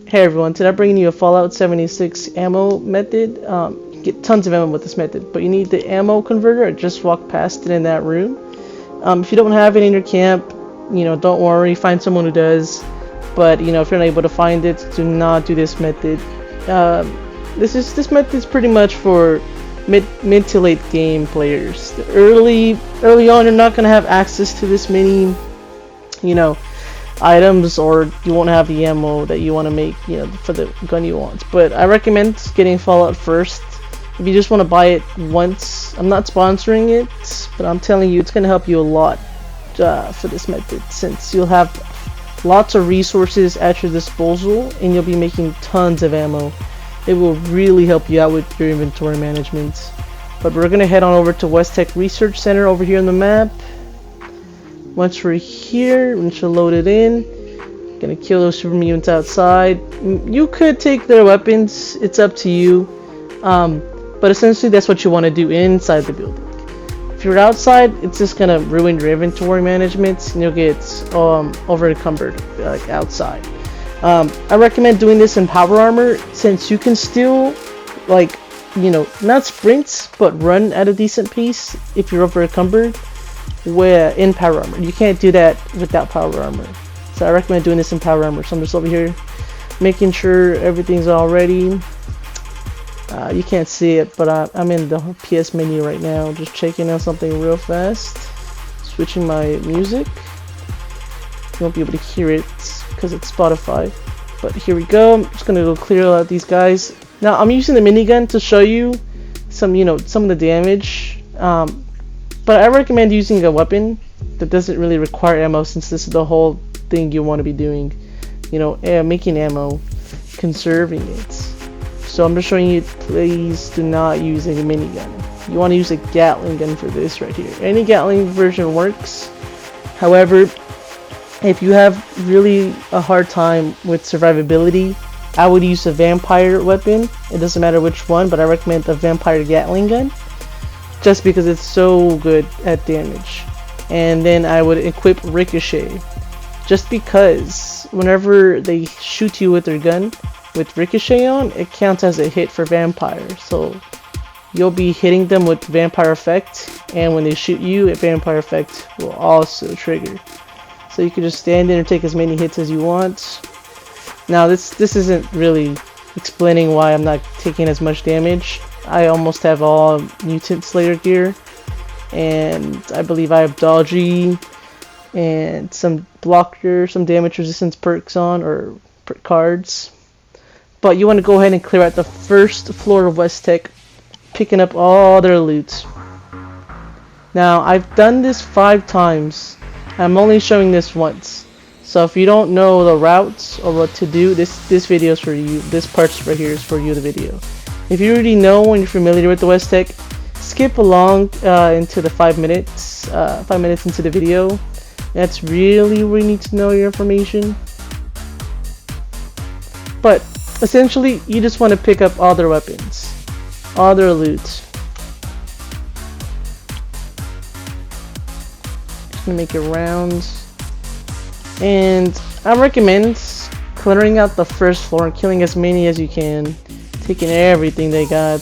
Hey everyone, today I'm bringing you a Fallout 76 ammo method. You get tons of ammo with this method, but you need the ammo converter. I just walked past it in that room. If you don't have it in your camp, don't worry, find someone who does. But if you're not able to find it, do not do this method. This method is pretty much for mid to late game players. Early on, you're not gonna have access to this many, items, or you won't have the ammo that you want to make, for the gun you want. But I recommend getting Fallout first. If you just want to buy it once, I'm not sponsoring it, but I'm telling you, it's gonna help you a lot for this method, since you'll have lots of resources at your disposal and you'll be making tons of ammo. It will really help you out with your inventory management. But we're gonna head on over to West Tech Research Center over here on the map. Once we're here, we should load it in. Gonna kill those super mutants outside. You could take their weapons, it's up to you. But essentially that's what you want to do inside the building. If you're outside, it's just gonna ruin your inventory management and you'll get over encumbered like outside. I recommend doing this in power armor, since you can still, not sprint, but run at a decent pace if you're over encumbered. Where in power armor, you can't do that without power armor. So I recommend doing this in power armor. So I'm just over here making sure everything's all ready. You can't see it, but I'm in the PS menu right now, just checking out something real fast. Switching my music. You won't be able to hear it because it's Spotify. But here we go. I'm just gonna go clear out these guys. Now I'm using the minigun to show you some of the damage. But I recommend using a weapon that doesn't really require ammo, since this is the whole thing you want to be doing. Making ammo, conserving it. So I'm just showing you, please do not use a minigun. You want to use a Gatling gun for this right here. Any Gatling version works. However, if you have really a hard time with survivability, I would use a vampire weapon. It doesn't matter which one, but I recommend the vampire Gatling gun, just because it's so good at damage. And then I would equip Ricochet, just because whenever they shoot you with their gun with Ricochet on, it counts as a hit for vampire. So you'll be hitting them with vampire effect, and when they shoot you, a vampire effect will also trigger. So you can just stand in and take as many hits as you want. Now this isn't really explaining why I'm not taking as much damage. I almost have all Mutant Slayer gear, and I believe I have dodgy and some blocker, some damage resistance perks on, or cards. But you want to go ahead and clear out the first floor of West Tech, picking up all their loot. Now I've done this 5 times. I'm only showing this once. So if you don't know the routes or what to do, this video is for you. This part right here is for you, the video. If you already know and you're familiar with the West Tech, skip along into the 5 minutes. 5 minutes into the video. That's really where you need to know your information. But essentially, you just want to pick up all their weapons, all their loot. Just gonna make it round. And I recommend clearing out the first floor and killing as many as you can, taking everything they got,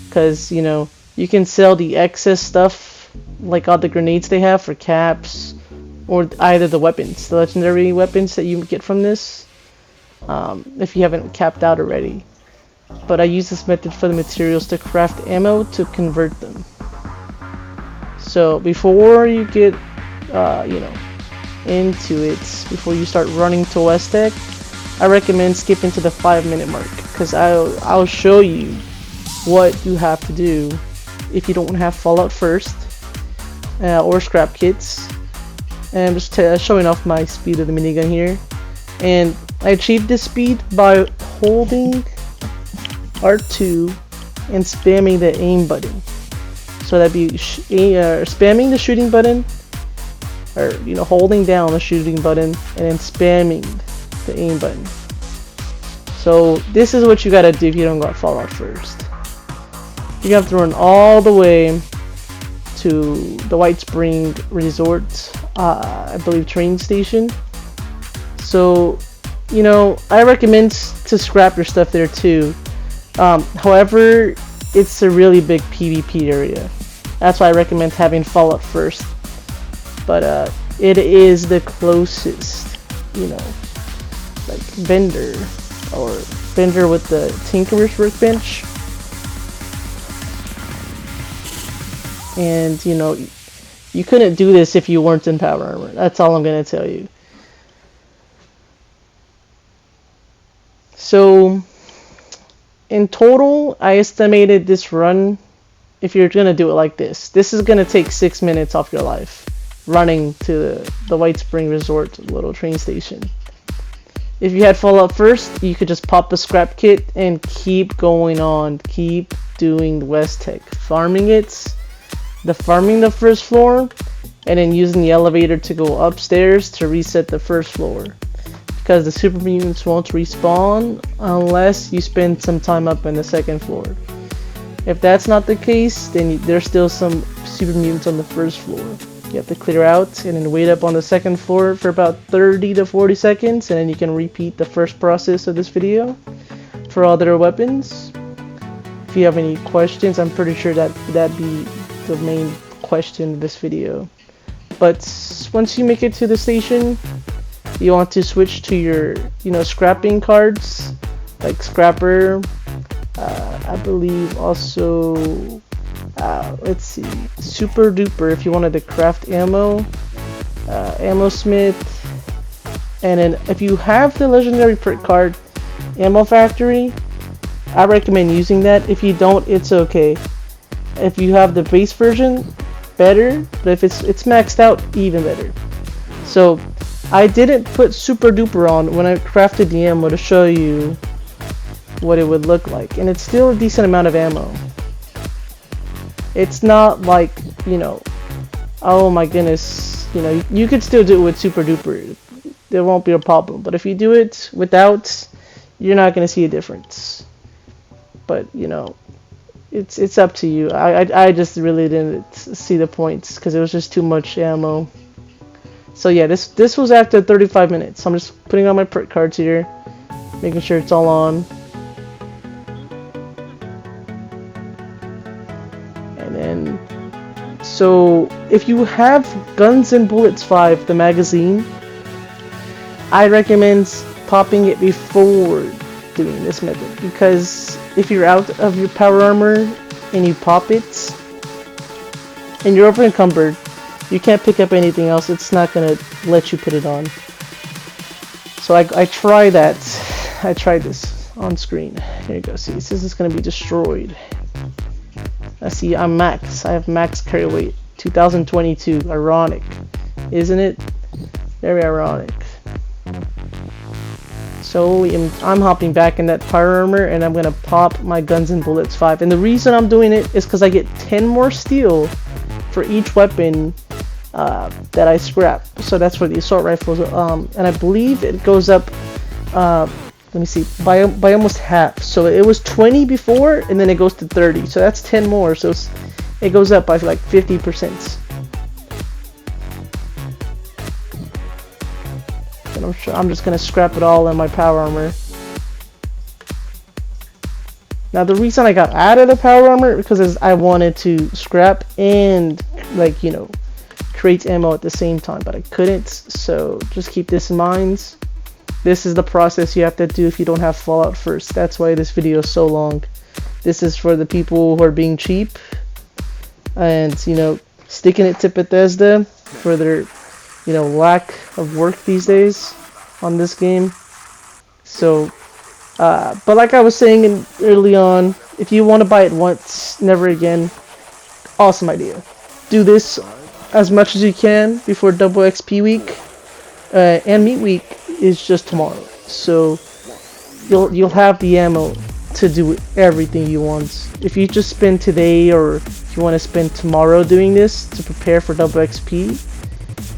because you can sell the excess stuff, like all the grenades they have, for caps, or either the weapons, the legendary weapons that you get from this, if you haven't capped out already. But I use this method for the materials to craft ammo to convert them. So before you get into it, before you start running to West Tech, I recommend skipping to the 5-minute mark, because I'll show you what you have to do if you don't have Fallout first, or scrap kits. And I'm just showing off my speed of the minigun here. And I achieved this speed by holding R2 and spamming the aim button. So that'd be spamming the shooting button, or holding down the shooting button and then spamming the aim button. So this is what you gotta do if you don't got Fallout first. You have to run all the way to the White Spring Resort, I believe train station. So you know, I recommend to scrap your stuff there too. However, it's a really big PvP area. That's why I recommend having Fallout first. But it is the closest, you know, like vendor with the Tinkerer's Workbench. And you know, you couldn't do this if you weren't in power armor. That's all I'm gonna tell you. So in total, I estimated this run, if you're gonna do it like this is gonna take 6 minutes off your life, running to the White Spring Resort little train station. If you had Fallout first, you could just pop a scrap kit and keep going on, keep doing the West Tech, farming the first floor, and then using the elevator to go upstairs to reset the first floor. Because the super mutants won't respawn unless you spend some time up in the second floor. If that's not the case, then there's still some super mutants on the first floor. You have to clear out and then wait up on the second floor for about 30 to 40 seconds, and then you can repeat the first process of this video for other weapons. If you have any questions, I'm pretty sure that'd be the main question of this video. But once you make it to the station, you want to switch to your, you know, scrapping cards, like Scrapper. I believe also, let's see, Super Duper if you wanted to craft ammo, Ammo Smith, and then if you have the legendary perk card, Ammo Factory, I recommend using that. If you don't, it's okay. If you have the base version, better, but if it's maxed out, even better. So I didn't put Super Duper on when I crafted the ammo to show you what it would look like, and it's still a decent amount of ammo. It's not like, you know, oh my goodness, you know, you could still do it with Super Duper, there won't be a problem, but if you do it without, you're not going to see a difference. But you know, it's up to you. I just really didn't see the points because it was just too much ammo. So yeah, this was after 35 minutes. I'm just putting on my perk cards here, making sure it's all on. And then, so if you have Guns and Bullets 5, the magazine, I recommend popping it before doing this method, because if you're out of your power armor and you pop it and you're over encumbered, you can't pick up anything else. It's not gonna let you put it on. So I tried that. I tried this on screen. Here you go. See, it says it's gonna be destroyed. I see. I'm max. I have max carry weight. 2022. Ironic, isn't it? Very ironic. So I'm hopping back in that power armor, and I'm gonna pop my Guns and Bullets 5. And the reason I'm doing it is because I get 10 more steel for each weapon that I scrap. So that's for the assault rifles, and I believe it goes up. Let me see, by almost half. So it was 20 before, and then it goes to 30. So that's 10 more. So it goes up by like 50%. And I'm just gonna scrap it all in my power armor. Now the reason I got out of the power armor because I wanted to scrap and, like, you know, create ammo at the same time, but I couldn't. So just keep this in mind. This is the process you have to do if you don't have Fallout first. That's why this video is so long. This is for the people who are being cheap and, you know, sticking it to Bethesda for their, you know, lack of work these days on this game. So but like I was saying early on, if you want to buy it once, never again, awesome idea. Do this as much as you can before double XP week, and meat week is just tomorrow. So you'll have the ammo to do everything you want. If you just spend today, or if you want to spend tomorrow doing this to prepare for double XP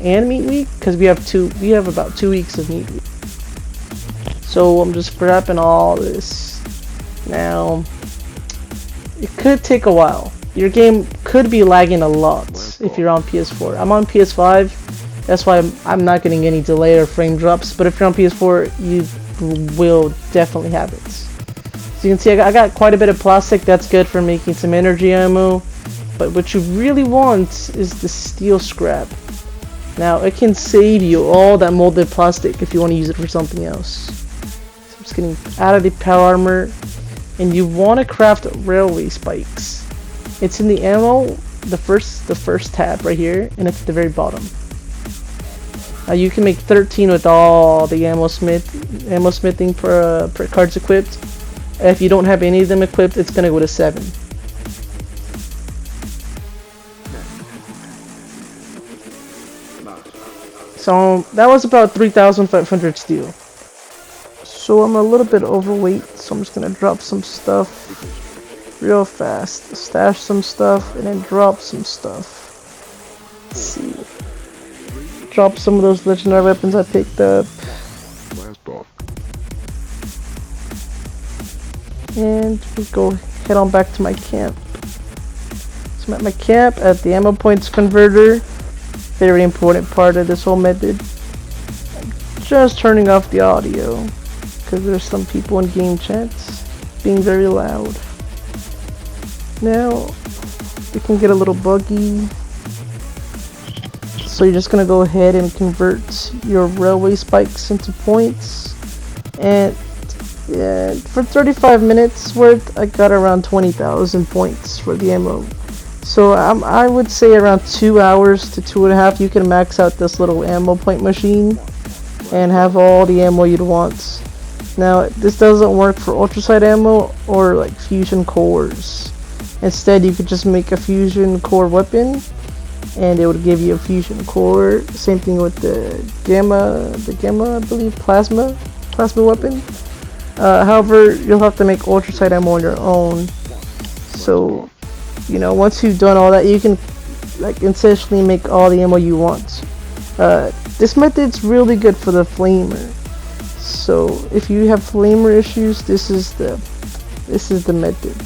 and meat week, because we have about 2 weeks of meat week. So I'm just scrapping all this. Now it could take a while. Your game could be lagging a lot if you're on PS4. I'm on PS5, that's why I'm not getting any delay or frame drops. But if you're on PS4, will definitely have it. So you can see I got quite a bit of plastic. That's good for making some energy ammo. But what you really want is the steel scrap. Now it can save you all that molded plastic if you want to use it for something else. So I'm just getting out of the power armor, and you want to craft railway spikes. It's in the ammo, the first tab right here, and it's at the very bottom. You can make 13 with all the ammo smithing per cards equipped. If you don't have any of them equipped, it's gonna go to 7. So that was about 3,500 steel. So I'm a little bit overweight, so I'm just gonna drop some stuff real fast. Stash some stuff and then drop some stuff. Let's see. Drop some of those legendary weapons I picked up. And we go head on back to my camp. So I'm at my camp at the ammo points converter. Very important part of this whole method. I'm just turning off the audio because there's some people in game chats being very loud. Now it can get a little buggy, so you're just gonna go ahead and convert your railway spikes into points, and yeah, for 35 minutes worth I got around 20,000 points for the ammo. So I would say around 2 hours to 2.5 you can max out this little ammo point machine and have all the ammo you'd want. Now this doesn't work for ultrasight ammo or like fusion cores. Instead you could just make a fusion core weapon and it would give you a fusion core. Same thing with the gamma I believe plasma weapon. However, you'll have to make ultrasight ammo on your own. So you know, once you've done all that, you can like essentially make all the ammo you want. This method's really good for the flamer. So if you have flamer issues, this is the method.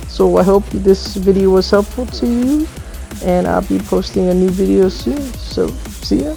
So I hope this video was helpful to you, and I'll be posting a new video soon. So see ya.